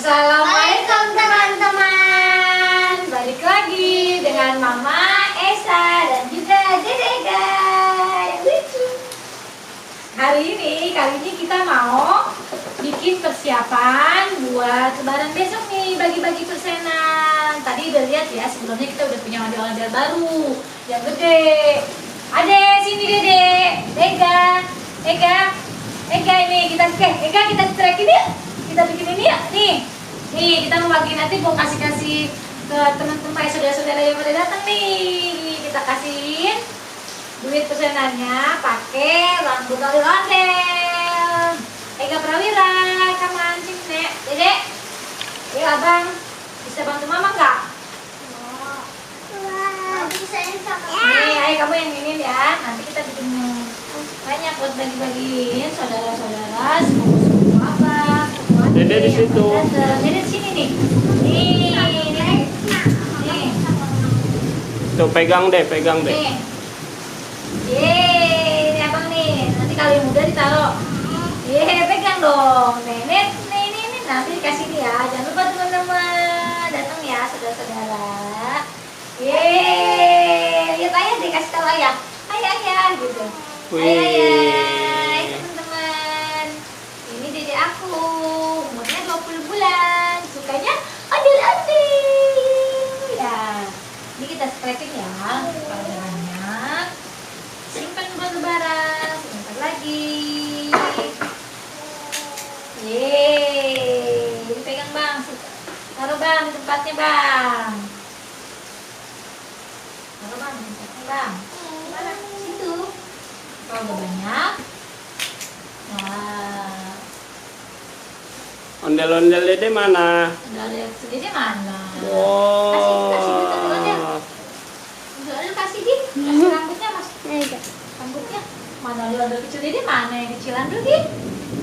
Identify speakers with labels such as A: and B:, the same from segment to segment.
A: Assalamualaikum teman-teman. Balik lagi dengan Mama Esa dan juga Dede yang lucu. Kali ini kita mau bikin persiapan buat lebaran besok nih, bagi-bagi persenan. Tadi udah lihat ya, sebelumnya kita udah punya ondel-ondel baru yang gede. Ade, sini Dede, Ega ini kita cerekin ya. Kita bikin ini ya, nih kita mau bagi, nanti mau kasih ke teman-teman saudara-saudara yang udah datang nih. Kita kasihin duit pesanannya pakai lampu ondel. Ega Prawira, kamu sini Nek, Dede. Ayo abang, bisa bantu mama nggak? Nih, ayo kamu yang ini ya. Nanti kita bikin banyak buat bagi-bagiin saudara-saudara, sepupu abang.
B: Dede di situ.
A: Dede di sini nih. Nih.
B: Tuh pegang deh.
A: Nih. Ini abang nih. Nanti kalau yang muda ditaruh. Pegang dong. Nih. Nanti dikasih nih ya. Jangan lupa teman-teman datang ya saudara-saudara. Lihat ayah deh, kasih tahu ayah. Ayah gitu. Ayah, teman-teman. Ini Dede aku. Umurnya 20 bulan. Sukanya ondel-ondel. Ya. Ini kita scraping ya. Kalau udah banyak, simpan buat lebaran. Sebentar lagi. Ini pegang bang. Taruh bang di tempatnya bang. Taruh bang di tempatnya bang. Mana? Situ. Kalau udah banyak. Wah.
B: Ondel-ondel Dede mana?
A: Ondel Dede mana?
B: Wow.
A: Kasih duit ondel. Ondel kasih di. Kasih rambutnya mas. Rambutnya. Mana ondel kecil Dede mana? Yang kecilan dulu di.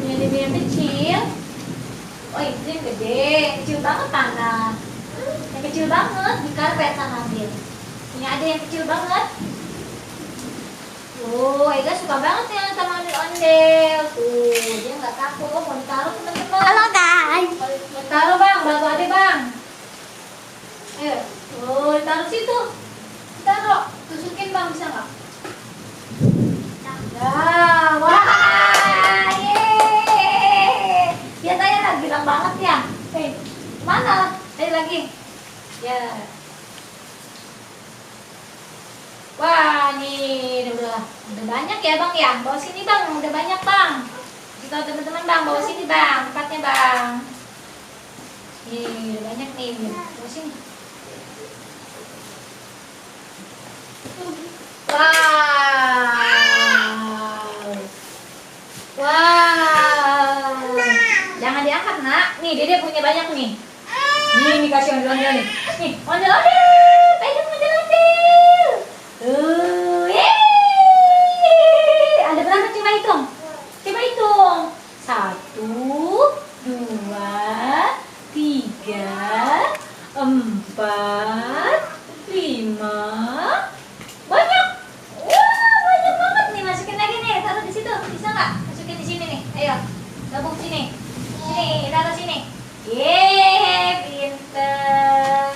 A: Yang kecil. Oh itu yang gede. Kecil banget mana? Yang kecil banget di karpet sana ambil. Ini ada yang kecil banget. Ega suka banget ya sama ondel. Tuh, dia nggak takut. Mau ditaruh teman-teman.
C: Halo guys.
A: Mau taruh bang, bantu ade bang. Ayo, ditaruh situ. Taruh, tusukin bang, bisa nggak? Nah, wah, dia tanya bilang banget ya. Mana? Ayo lagi. Ya. Wah, nih udah banyak ya bang ya. Bawa sini bang, udah banyak bang. Kita teman-teman bang, bawa sini bang, tempatnya bang. Nih udah banyak nih, bawa sini. Wow. Jangan diangkat nak. Nih Dede punya banyak nih. Nih kasih ondel-ondel nih. Nih ondel-ondel, pegang ondel-ondel. Ada berapa? Coba hitung. 1, 2, 3, 4, 5. Banyak. Wah, banyak banget nih. Masukin lagi nih. Taruh di situ. Bisa nggak? Masukin di sini nih. Ayo. Gabung sini. Sini, taruh sini. Pinter.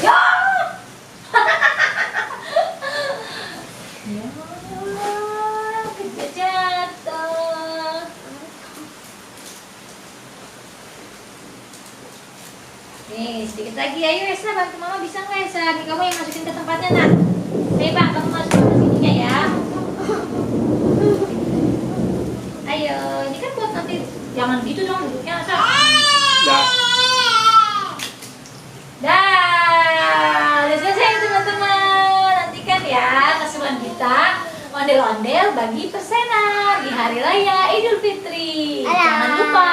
A: Ya. Jatuh. Nih, sedikit lagi. Ayo Esa, bantu mama, bisa nggak Esa? Nih kamu yang masukin ke tempatnya nak. Ayo bang, kamu masukin ke sininya ya. Ayo, ini kan buat nanti. Jangan gitu dong duduknya Esa. Udah selesai teman-teman. Nantikan ya keseruan kita ondel-ondel bagi pesanan di Hari Raya Idul Fitri. Jangan lupa.